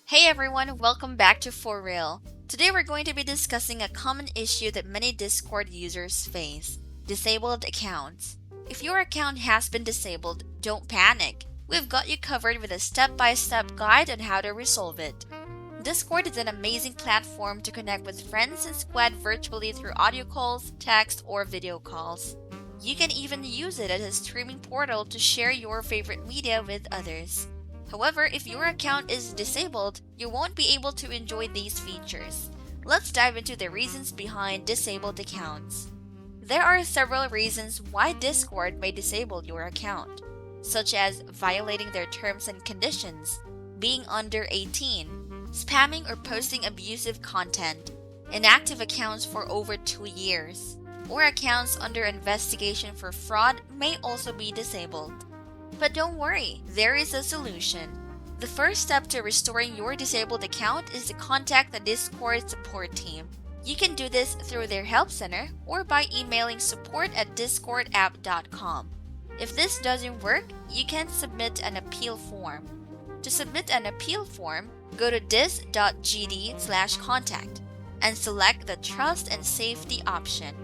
Hey everyone, welcome back to For Real. Today we're going to be discussing a common issue that many Discord users face: disabled accounts. If your account has been disabled, don't panic. We've got you covered with a step-by-step guide on how to resolve it. Discord is an amazing platform to connect with friends and squad virtually through audio calls, text, or video calls. You can even use it as a streaming portal to share your favorite media with others. However, if your account is disabled, you won't be able to enjoy these features. Let's dive into the reasons behind disabled accounts. There are several reasons why Discord may disable your account, such as violating their terms and conditions, being under 18, spamming or posting abusive content, inactive accounts for over 2 years, or accounts under investigation for fraud may also be disabled. But don't worry, there is a solution. The first step to restoring your disabled account is to contact the Discord support team. You can do this through their help center or by emailing support@discordapp.com. If this doesn't work, you can submit an appeal form. To submit an appeal form, go to dis.gd/contact and select the Trust and Safety option.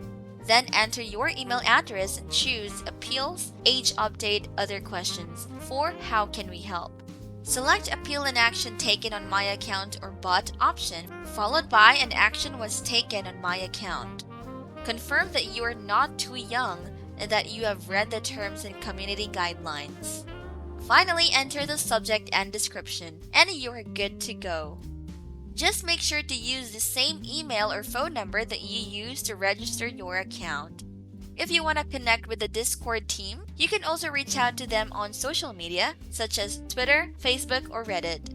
Then enter your email address and choose Appeals, Age Update, Other Questions for How Can We Help. Select Appeal and Action Taken on My Account or Bot option, followed by An Action Was Taken on My Account. Confirm that you are not too young and that you have read the terms and community guidelines. Finally, enter the subject and description, and you're good to go. Just make sure to use the same email or phone number that you used to register your account. If you want to connect with the Discord team, you can also reach out to them on social media such as Twitter, Facebook, or Reddit.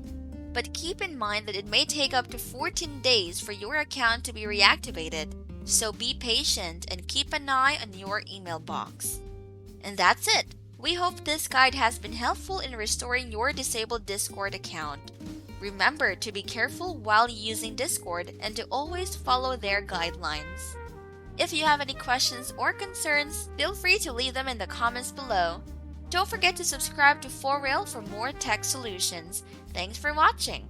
But keep in mind that it may take up to 14 days for your account to be reactivated, so be patient and keep an eye on your email box. And that's it! We hope this guide has been helpful in restoring your disabled Discord account. Remember to be careful while using Discord and to always follow their guidelines. If you have any questions or concerns, feel free to leave them in the comments below. Don't forget to subscribe to For Real for more tech solutions. Thanks for watching!